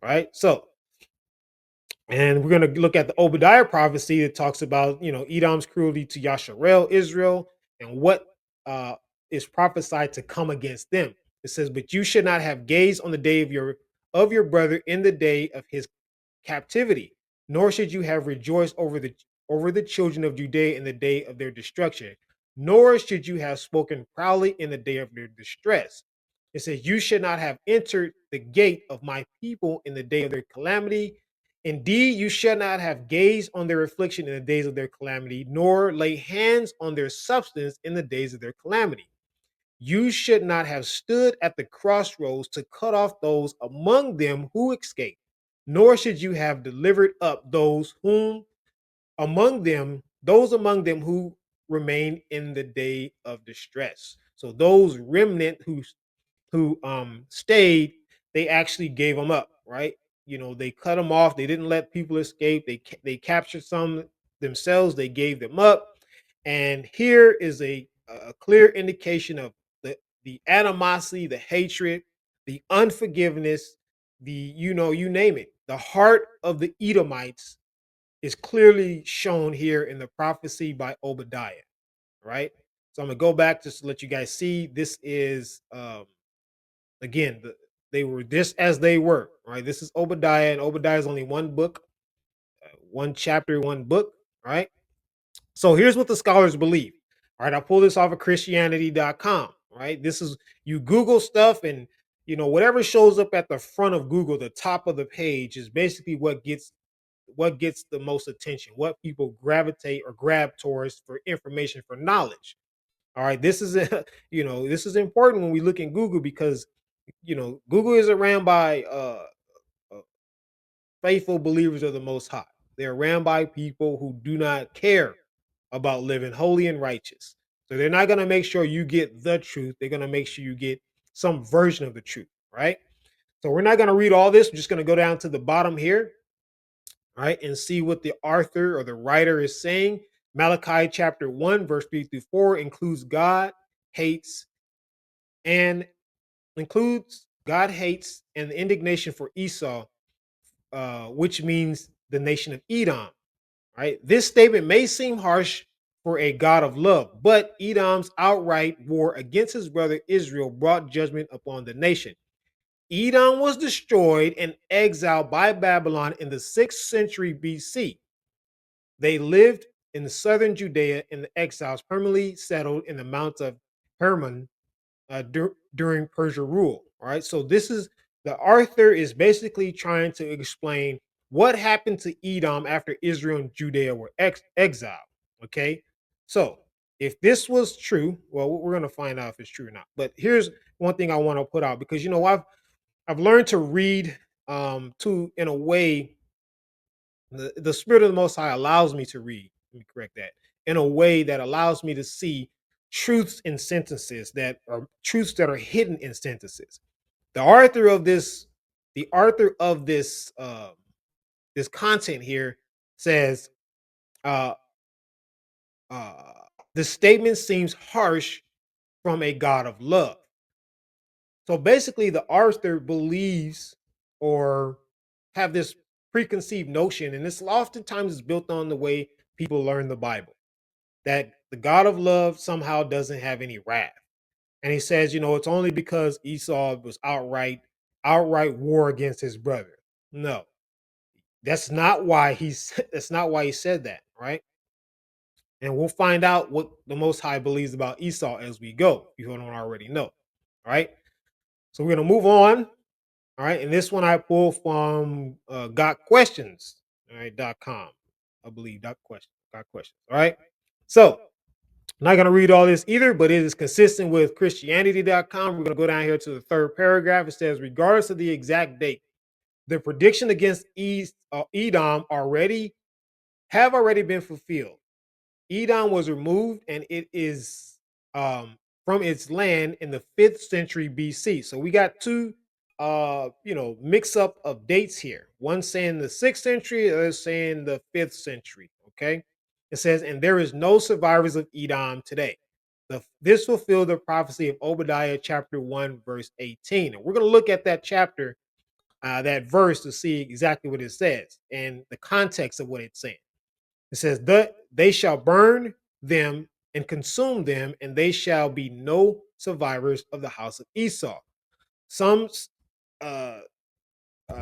right? So, and we're going to look at the Obadiah prophecy that talks about, Edom's cruelty to Yasharel, Israel, and what uh, is prophesied to come against them. It says, "But you should not have gazed on the day of your brother in the day of his captivity, nor should you have rejoiced over the children of Judea in the day of their destruction, nor should you have spoken proudly in the day of their distress." It says, "You should not have entered the gate of my people in the day of their calamity. Indeed, you shall not have gazed on their affliction in the days of their calamity, nor lay hands on their substance in the days of their calamity. You should not have stood at the crossroads to cut off those among them who escaped, nor should you have delivered up those among them who remain in the day of distress." So those remnant who stayed, they actually gave them up, right? They cut them off. They didn't let people escape. They captured some themselves. They gave them up. And here is a clear indication of the animosity, the hatred, the unforgiveness, you name it. The heart of the Edomites is clearly shown here in the prophecy by Obadiah, right? So I'm gonna go back just to let you guys see. This is again, they were this as they were, right? This is Obadiah, and Obadiah is only one book, one chapter, one book, right? So here's what the scholars believe. All right, I pull this off of Christianity.com, right? This is, you Google stuff, and whatever shows up at the front of Google, the top of the page, is basically what gets the most attention, what people gravitate or grab towards for information, for knowledge. All right, this is this is important when we look in Google, because Google isn't ran by uh, faithful believers of the Most High. They're ran by people who do not care about living holy and righteous. So they're not going to make sure you get the truth. They're going to make sure you get some version of the truth, right? So we're not going to read all this. We're just going to go down to the bottom here, right, and see what the author or the writer is saying. Malachi chapter 1, verse 3 through 4 hates and includes God hates and the indignation for Esau, which means the nation of Edom. Right? This statement may seem harsh for a God of love, but Edom's outright war against his brother Israel brought judgment upon the nation. Edom was destroyed and exiled by Babylon in the 6th century BC. They lived in the southern Judea, and the exiles permanently settled in the Mount of Hermon during Persia rule. All right, so this is, the author is basically trying to explain what happened to Edom after Israel and Judea were exiled. Okay, so if this was true, well, we're going to find out if it's true or not. But here's one thing I want to put out, because I've learned to read to in a way the Spirit of the Most High allows me to read. Let me correct that, in a way that allows me to see truths in sentences that are truths that are hidden in sentences. The author of this, the author of this content here says, uh, uh, the statement seems harsh from a God of love. So basically, the author believes or have this preconceived notion, and this oftentimes is built on the way people learn the Bible, that the God of love somehow doesn't have any wrath. And he says, it's only because Esau was outright war against his brother. No, that's not why he said that, right? And we'll find out what the Most High believes about Esau as we go, if you don't already know. All right. So we're gonna move on. All right. And this one I pull from Got Questions, all right, .com, I believe. Got questions. All right. So I'm not going to read all this either, but it is consistent with Christianity.com. We're going to go down here to the third paragraph. It says, regardless of the exact date, the prediction against Edom have already been fulfilled. Edom was removed, and it is from its land in the 5th century BC. So we got two mix up of dates here. One saying the 6th century, the other saying the 5th century. Okay. It says, and there is no survivors of Edom today. This fulfilled the prophecy of Obadiah chapter 1, verse 18. And we're going to look at that chapter that verse to see exactly what it says and the context of what it's saying. It says, they shall burn them and consume them, and they shall be no survivors of the house of Esau. Some uh,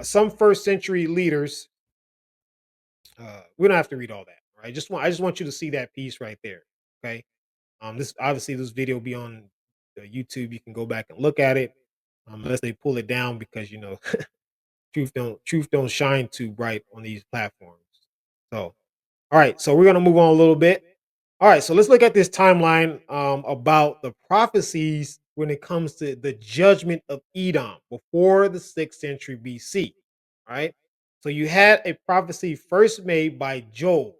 some first century leaders, we don't have to read all that, right? I just want you to see that piece right there. Okay. This obviously this video will be on YouTube. You can go back and look at it. Unless they pull it down because truth don't shine too bright on these platforms. So all right, so we're gonna move on a little bit. All right, so let's look at this timeline about the prophecies when it comes to the judgment of Edom before the 6th century BC. All right, so you had a prophecy first made by Joel,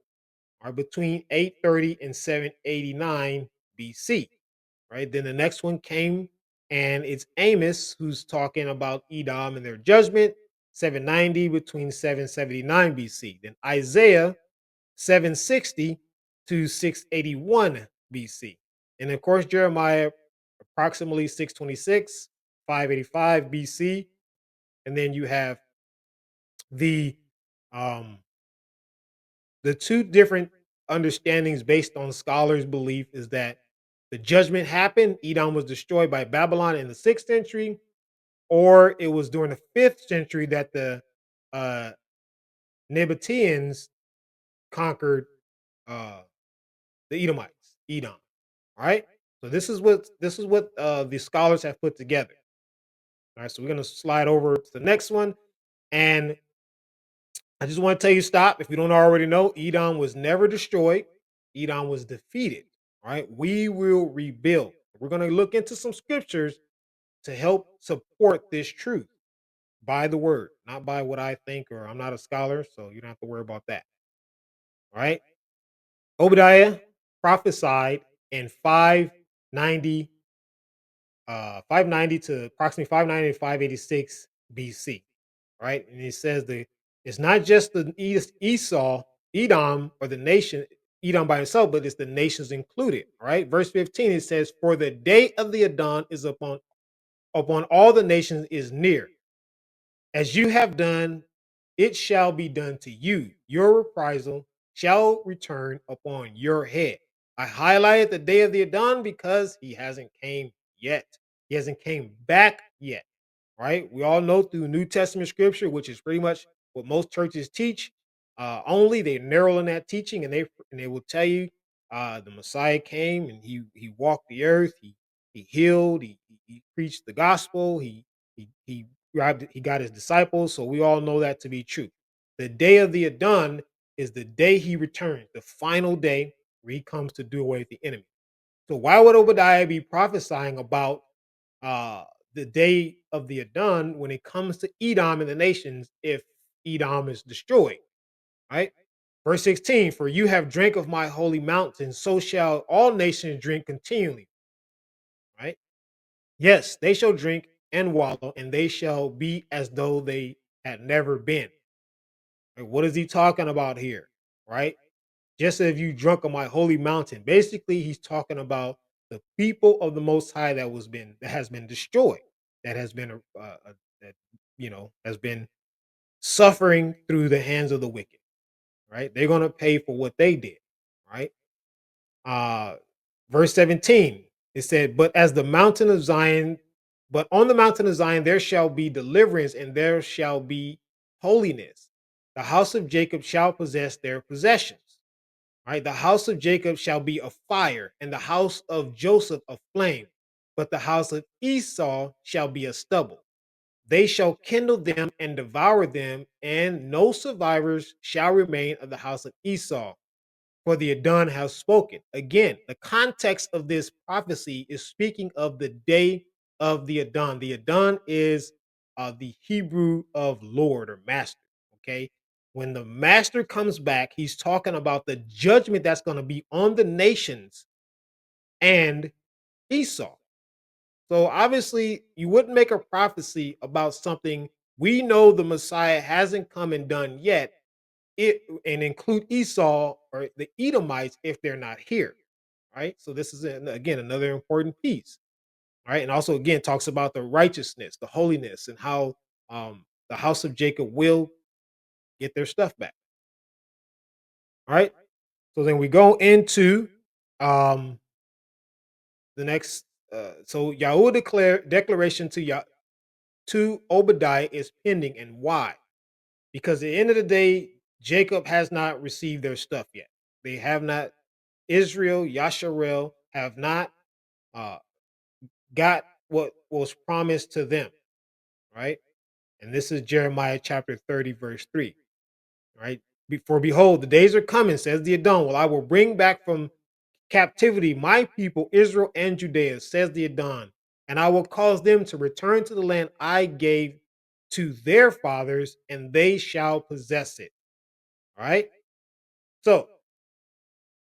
or between 830 and 789 BC. Right, then the next one came, and it's Amos who's talking about Edom and their judgment, 790 between 779 BC. Then Isaiah 760 to 681 BC. And of course, Jeremiah, approximately 626, 585 BC. And then you have the um the two different understandings based on scholars' belief is that the judgment happened, Edom was destroyed by Babylon in the 6th century, or it was during the 5th century that the uh Nabateans conquered uh the Edomites, Edom. All right. So this is what the scholars have put together. All right. So we're gonna slide over to the next one, and I just want to tell you, stop if you don't already know. Edom was never destroyed. Edom was defeated. All right. We will rebuild. We're gonna look into some scriptures to help support this truth by the word, not by what I think, or I'm not a scholar, so you don't have to worry about that. All right. Obadiah prophesied in 590 590 to approximately 590 to 586 BC, right? And it says it's not just the Esau, Edom, or the nation, Edom by himself, but it's the nations included, right? Verse 15, it says, for the day of the Adan is upon all the nations is near. As you have done, it shall be done to you. Your reprisal shall return upon your head. I highlighted the day of the Adon because he hasn't came yet. He hasn't came back yet. Right? We all know through New Testament scripture, which is pretty much what most churches teach. Only they narrow in that teaching, and they will tell you the Messiah came and he walked the earth. He healed. He preached the gospel. He got his disciples. So we all know that to be true. The day of the Adon is the day he returns, the final day where he comes to do away with the enemy. So why would Obadiah be prophesying about uh, the day of the Adon when it comes to Edom and the nations if Edom is destroyed? Right? Verse 16, for you have drank of my holy mountain, so shall all nations drink continually. Right? Yes, they shall drink and wallow, and they shall be as though they had never been. Like, what is he talking about here? Right? Just as you drunk on my holy mountain. Basically, he's talking about the people of the Most High that has been destroyed, that has been that has been suffering through the hands of the wicked. Right? They're gonna pay for what they did. Right? Uh, verse 17, it said, "But as the mountain of Zion, but on the mountain of Zion there shall be deliverance, and there shall be holiness. The house of Jacob shall possess their possessions." Right? The house of Jacob shall be a fire, and the house of Joseph a flame, but the house of Esau shall be a stubble. They shall kindle them and devour them, and no survivors shall remain of the house of Esau, for the Adon has spoken. Again, the context of this prophecy is speaking of the day of the Adon. The Adon is the Hebrew of Lord or Master. Okay. When the Master comes back, he's talking about the judgment that's going to be on the nations and Esau. So obviously, you wouldn't make a prophecy about something we know the Messiah hasn't come and done yet, it and include Esau or the Edomites if they're not here, right? So this is again another important piece, right? And also again talks about the righteousness, the holiness, and how the house of Jacob will get their stuff back. All right. So then we go into um the next so Yahweh declaration to to Obadiah is pending. And why? Because at the end of the day, Jacob has not received their stuff yet. They have not, Israel, Yasharel have not uh got what was promised to them, right? And this is Jeremiah chapter 30, verse 3, right? For behold, the days are coming, says the Adan, well, I will bring back from captivity my people, Israel and Judea, says the Adan, and I will cause them to return to the land I gave to their fathers, and they shall possess it. All right. So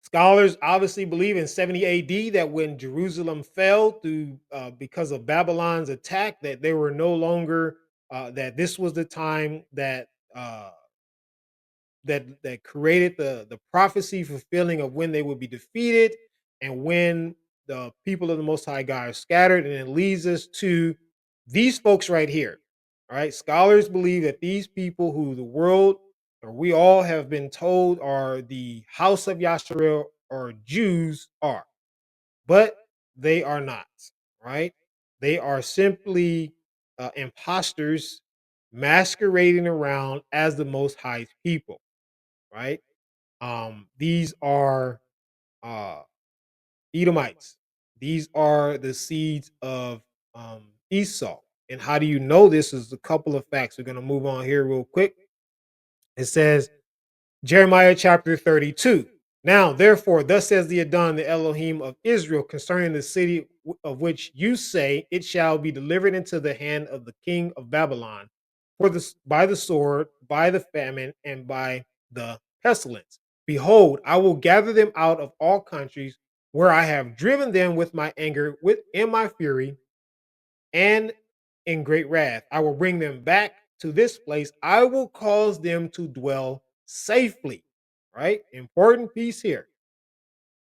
scholars obviously believe in 70 AD that when Jerusalem fell through because of Babylon's attack, that they were no longer that this was the time that uh, that created the prophecy fulfilling of when they would be defeated and when the people of the Most High God are scattered, and it leads us to these folks right here. All right, scholars believe that these people who the world or we all have been told are the house of Yasharel or Jews are, but they are not. Right? They are simply imposters masquerading around as the Most High people, right? These are uh, Edomites. These are the seeds of Esau. And how do you know this? Is a couple of facts. We're going to move on here real quick. It says, Jeremiah chapter 32. Now, therefore, thus says the Adan, the Elohim of Israel, concerning the city of which you say it shall be delivered into the hand of the king of Babylon, for this by the sword, by the famine, and by the pestilence. Behold, I will gather them out of all countries where I have driven them with my anger, with in my fury, and in great wrath. I will bring them back to this place. I will cause them to dwell safely. Right? Important piece here.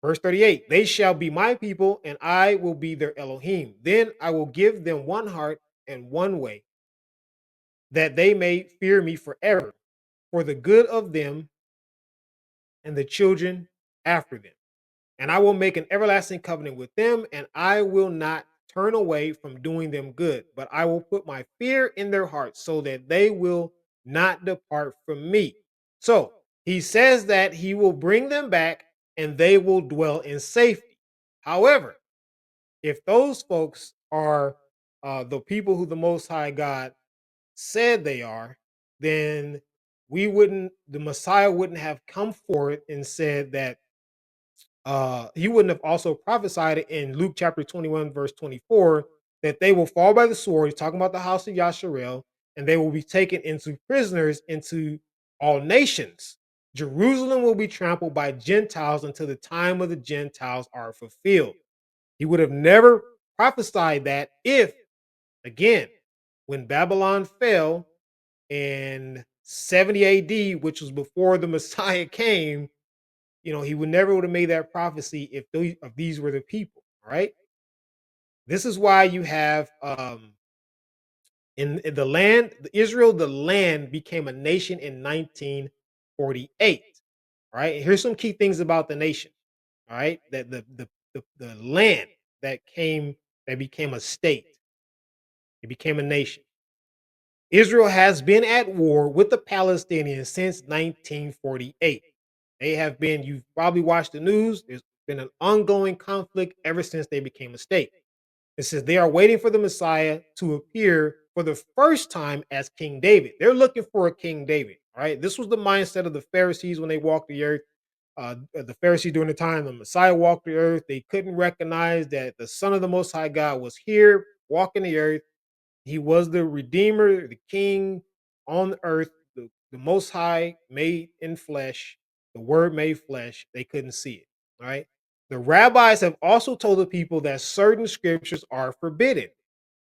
Verse 38, they shall be my people, and I will be their Elohim. Then I will give them one heart and one way, that they may fear me forever, for the good of them and the children after them. And I will make an everlasting covenant with them, and I will not turn away from doing them good, but I will put my fear in their hearts so that they will not depart from me. So he says that he will bring them back and they will dwell in safety. However, if those folks are the people who the Most High God said they are, then the Messiah wouldn't have come forward and said that he wouldn't have also prophesied in Luke chapter 21, verse 24, that they will fall by the sword. He's talking about the house of Yasharel, and they will be taken into prisoners into all nations. Jerusalem will be trampled by Gentiles until the time of the Gentiles are fulfilled. He would have never prophesied that if, again, when Babylon fell in 70 AD, which was before the Messiah came, he would never would have made that prophecy if these were the people. All right. This is why you have in the land, Israel, the land became a nation in 1948. All right. And here's some key things about the nation. All right. That the land that became a state, it became a nation. Israel has been at war with the Palestinians since 1948. They have been, you've probably watched the news, there's been an ongoing conflict ever since they became a state. It says they are waiting for the Messiah to appear for the first time as King David. They're looking for a King David. All right. This was the mindset of the Pharisees when they walked the earth. The Pharisees during the time the Messiah walked the earth, they couldn't recognize that the Son of the Most High God was here walking the earth. He was the Redeemer, the King on the earth, the Most High made in flesh, the Word made flesh. They couldn't see it. All right. The rabbis have also told the people that certain scriptures are forbidden.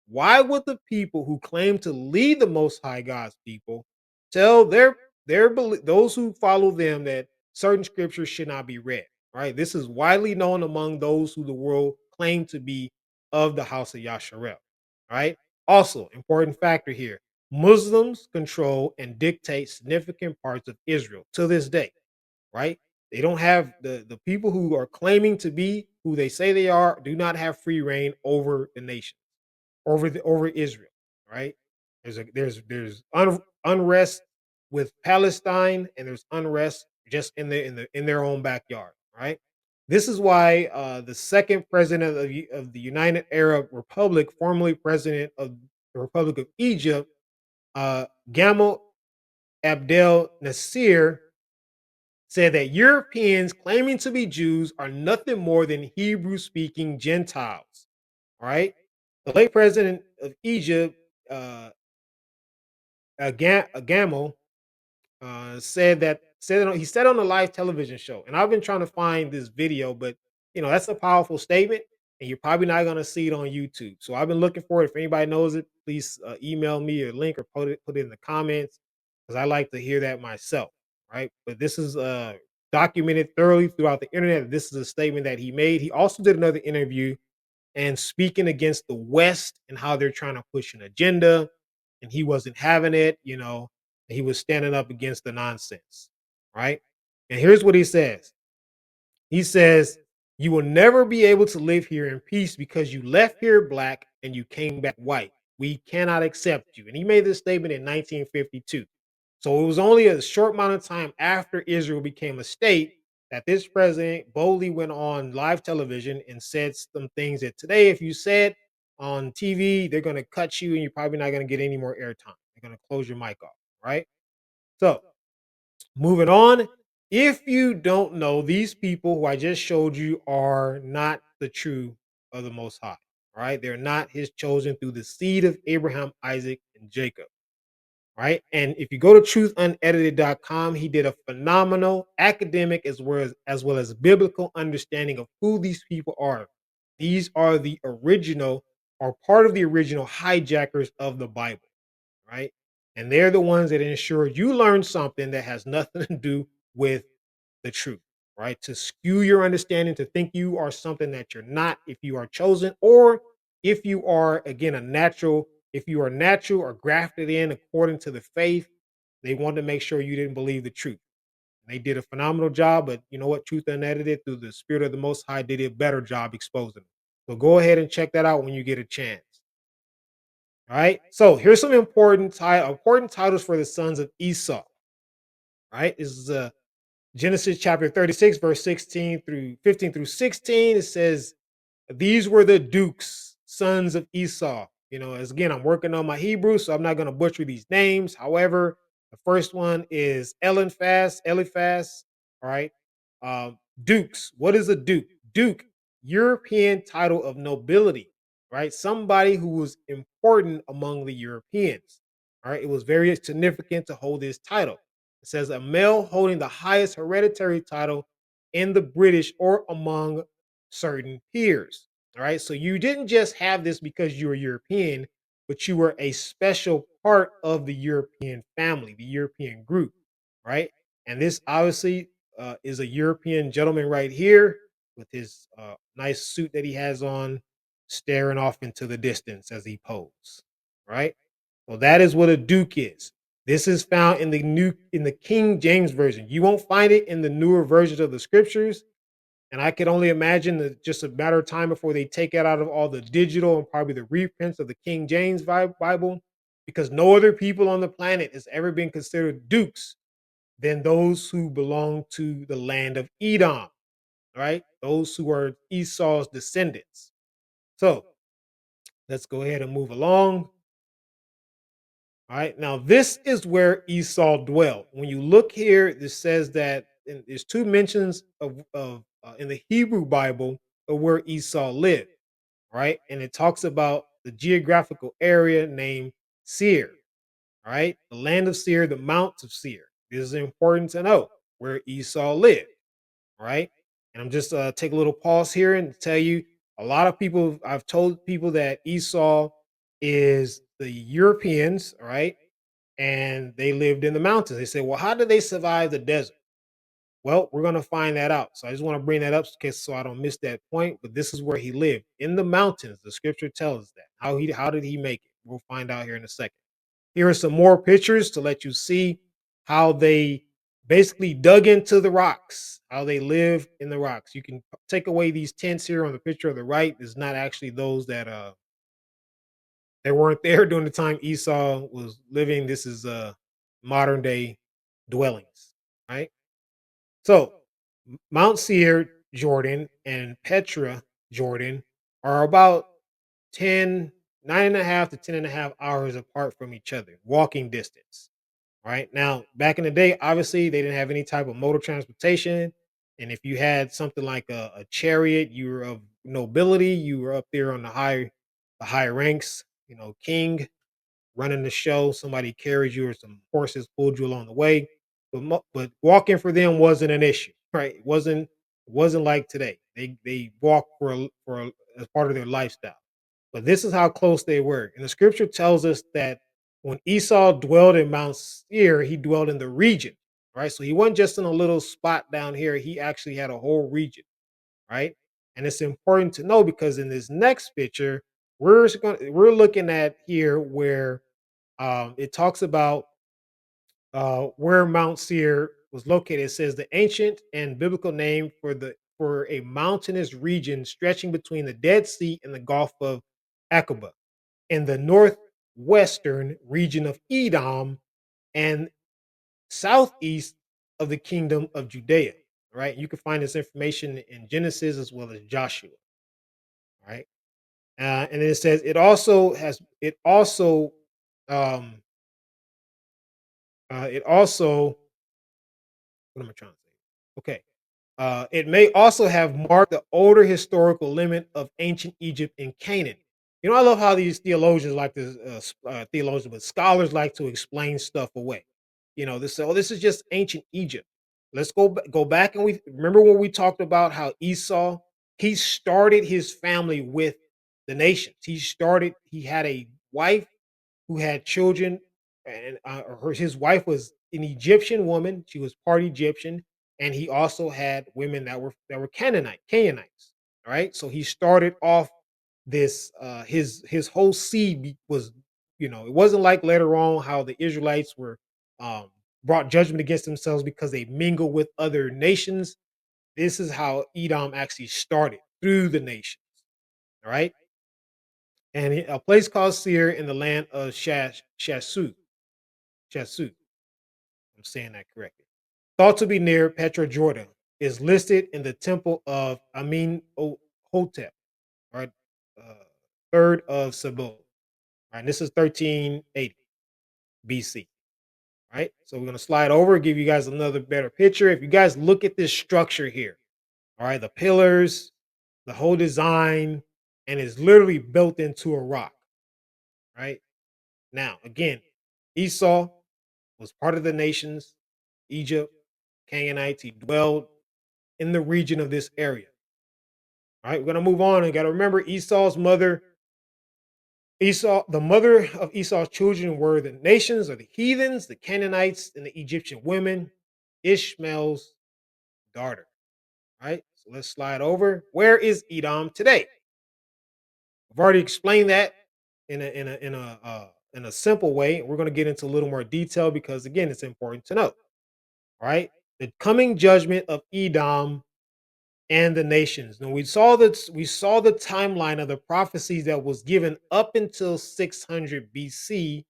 Why would the people who claim to lead the Most High God's people tell those who follow them that certain scriptures should not be read? All right. This is widely known among those who the world claim to be of the house of Yasharel. All right. Also, important factor here. Muslims control and dictate significant parts of Israel to this day, right? They don't have the people who are claiming to be who they say they are, do not have free reign over the nation, over Israel, right? There's unrest with Palestine, and there's unrest just in their own backyard, right? This is why the second president of the United Arab Republic, formerly president of the Republic of Egypt, Gamal Abdel Nasser, said that Europeans claiming to be Jews are nothing more than Hebrew speaking Gentiles. All right. The late president of Egypt, uh, Gamal, he said on a live television show, and I've been trying to find this video, but that's a powerful statement, and you're probably not going to see it on YouTube. So I've been looking for it. If anybody knows it, please email me a link or put it in the comments because I like to hear that myself. Right, but this is documented thoroughly throughout the internet. This is a statement that he made. He also did another interview and speaking against the West and how they're trying to push an agenda, and he wasn't having it. He was standing up against the nonsense, right? And here's what he says. He says, "You will never be able to live here in peace because you left here black and you came back white. We cannot accept you." And he made this statement in 1952. So it was only a short amount of time after Israel became a state that this president boldly went on live television and said some things that today, if you said on TV, they're going to cut you and you're probably not going to get any more airtime. They're going to close your mic off, right? So moving on. If you don't know, these people who I just showed you are not the true of the Most High, right? They're not his chosen through the seed of Abraham, Isaac, and Jacob, right? And if you go to truthunedited.com, he did a phenomenal academic as well as biblical understanding of who these people are. These are the original or part of the original hijackers of the Bible, right? And they're the ones that ensure you learn something that has nothing to do with the truth, right? To skew your understanding, to think you are something that you're not if you are chosen, or if you are, again, if you are natural or grafted in according to the faith, they wanted to make sure you didn't believe the truth. And they did a phenomenal job, but you know what? Truth Unedited, through the Spirit of the Most High, did a better job exposing them. So go ahead and check that out when you get a chance. All right. So here's some important titles for the sons of Esau. All right. This is Genesis chapter 36, verse 16 through 15 through 16. It says, "These were the dukes, sons of Esau." As again, I'm working on my Hebrew, so I'm not going to butcher these names. However, the first one is Eliphaz. All right. Dukes. What is a duke? Duke, European title of nobility, right? Somebody who was important among the Europeans. All right. It was very significant to hold this title. It says a male holding the highest hereditary title in the British or among certain peers. All right. So you didn't just have this because you were European, but you were a special part of the European family, the European group. Right. And this obviously is a European gentleman right here with his nice suit that he has on, staring off into the distance as he poses. Right. So that is what a duke is. This is found in the King James version. You won't find it in the newer versions of the scriptures. And I could only imagine that just a matter of time before they take it out of all the digital and probably the reprints of the King James Bible, because no other people on the planet has ever been considered dukes than those who belong to the land of Edom, right? Those who are Esau's descendants. So let's go ahead and move along. All right. Now, this is where Esau dwelt. When you look here, this says that there's two mentions of in the Hebrew Bible of where Esau lived. Right. And it talks about the geographical area named Seir. All right. The land of Seir, the mounts of Seir. This is important to know where Esau lived. All right. And I'm just take a little pause here and tell you a lot of people, I've told people that Esau is the Europeans, all right, and they lived in the mountains. They say, well, how did they survive the desert? Well, we're going to find that out. So I just want to bring that up in case so I don't miss that point. But this is where he lived in the mountains. The scripture tells us that. How did he make it? We'll find out here in a second. Here are some more pictures to let you see how they basically dug into the rocks, how they live in the rocks. You can take away these tents here on the picture of the right. It's not actually those that they weren't there during the time Esau was living. This is modern day dwellings, right? So Mount Seir, Jordan, and Petra, Jordan, are about 10, 9.5 to 10.5 hours apart from each other, walking distance. Right now, back in the day, obviously they didn't have any type of motor transportation. And if you had something like a chariot, you were of nobility, you were up there on the high ranks, king running the show. Somebody carried you or some horses pulled you along the way. But walking for them wasn't an issue, right? It wasn't like today. They walk as part of their lifestyle. But this is how close they were. And the scripture tells us that when Esau dwelled in Mount Seir, he dwelled in the region, right? So he wasn't just in a little spot down here. He actually had a whole region, right? And it's important to know because in this next picture, we're looking at here where it talks about where Mount Seir was located. It says the ancient and biblical name for a mountainous region stretching between the Dead Sea and the Gulf of Aqaba in the northwestern region of Edom and southeast of the kingdom of Judea. Right, you can find this information in Genesis as well as Joshua. Right, and then it says um, it also what am I trying to say? Okay. It may also have marked the older historical limit of ancient Egypt and Canaan. I love how these theologians like this, theologians, but scholars like to explain stuff away. They say, "Oh, this is just ancient Egypt." Let's go back and we remember when we talked about how Esau he started his family with the nations. He had a wife who had children, and his wife was an Egyptian woman. She was part Egyptian, and he also had women that were Canaanites. All right, so he started off this. His whole was, it wasn't like later on how the Israelites were um, brought judgment against themselves because they mingled with other nations. This is how Edom actually started through the nations. All right, and a place called Seir in the land of Shasu. I'm saying that correctly. Thought to be near Petra, Jordan, is listed in the temple of Amin Hotep, right? Uh, third of Sabot. Right, this is 1380 BC. Right, so we're gonna slide over, give you guys another better picture. If you guys look at this structure here, all right, the pillars, the whole design, and it's literally built into a rock. Right now, again, Esau was part of the nations, Egypt, Canaanites. He dwelled in the region of this area. All right, we're gonna move on and gotta remember the mother of Esau's children were the nations or the heathens, the Canaanites, and the Egyptian women, Ishmael's daughter. All right, so let's slide over. Where is Edom today? I've already explained that in a simple way. We're going to get into a little more detail because again, it's important to know. All right, the coming judgment of Edom and the nations. Now we saw the timeline of the prophecies that was given up until 600 BC,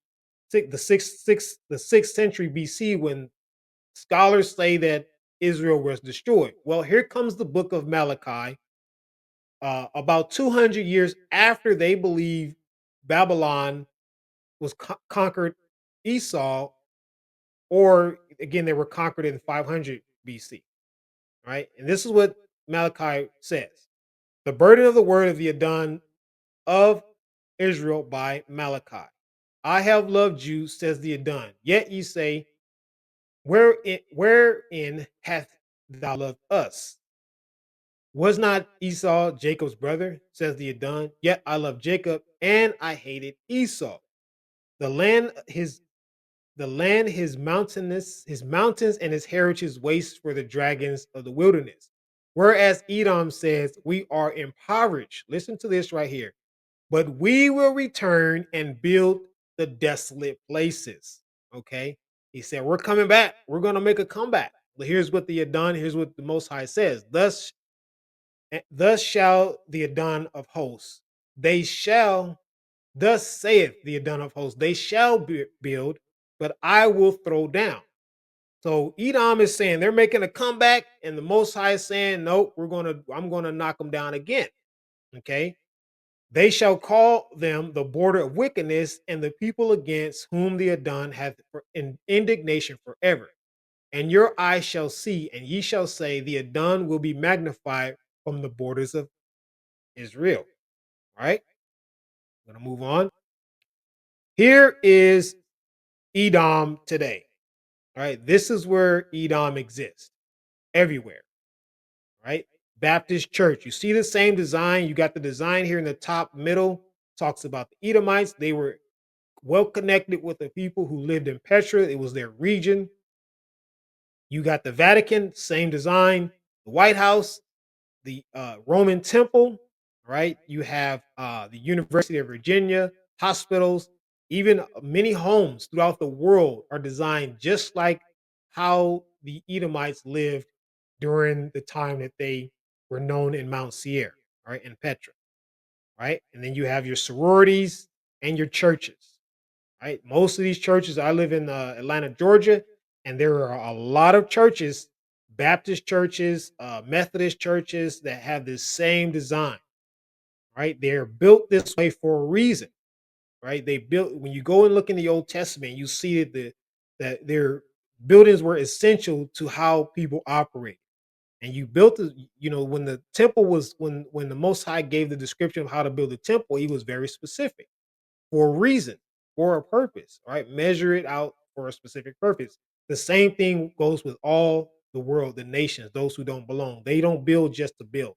the sixth century BC, when scholars say that Israel was destroyed. Well, here comes the book of Malachi, about 200 years after they believe Babylon was conquered Esau, or again they were conquered in 500 BC. Right, and this is what Malachi says. The burden of the word of the Adan of Israel by Malachi. I have loved you, says the Adan. Yet ye say, wherein hath thou loved us? Was not Esau Jacob's brother, says the Adan? Yet I loved Jacob, and I hated Esau. The land his mountains and his heritage waste for the dragons of the wilderness. Whereas Edom says, we are impoverished. Listen to this right here. But we will return and build the desolate places. Okay. He said, we're coming back. We're going to make a comeback. But here's what the Adan, here's what the Most High says. Thus shall the Adan of hosts, they shall, thus saith the Adan of hosts, they shall build, but I will throw down. So Edom is saying they're making a comeback, and the Most High is saying, nope, I'm gonna knock them down again. Okay. They shall call them the border of wickedness, and the people against whom the Adon hath in indignation forever. And your eyes shall see, and ye shall say, the Adon will be magnified from the borders of Israel. All right, I'm gonna move on. Here is Edom today. All right, this is where Edom exists everywhere. Right, Baptist church. You see the same design. You got the design here in the top middle. Talks about the Edomites. They were well connected with the people who lived in Petra. It was their region. You got the Vatican, same design. The White House, the Roman Temple, right? You have the University of Virginia, hospitals, even many homes throughout the world are designed just like how the Edomites lived during the time that they were known in Mount Seir, right? In Petra, right? And then you have your sororities and your churches. Right? Most of these churches, I live in Atlanta, Georgia, and there are a lot of churches, Baptist churches, Methodist churches that have this same design. Right? They're built this way for a reason. Right? They built when you go and look in the Old Testament, you see that their buildings were essential to how people operate. And you built when the temple was when the Most High gave the description of how to build a temple, he was very specific for a reason, for a purpose, right? Measure it out for a specific purpose. The same thing goes with all the world, the nations, those who don't belong. They don't build just to build.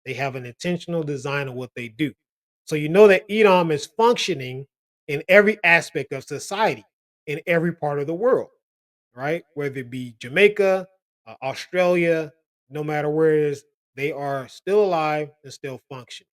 They have an intentional design of what they do. So you know that Edom is functioning in every aspect of society, in every part of the world, right? Whether it be Jamaica, Australia, no matter where it is, they are still alive and still functioning.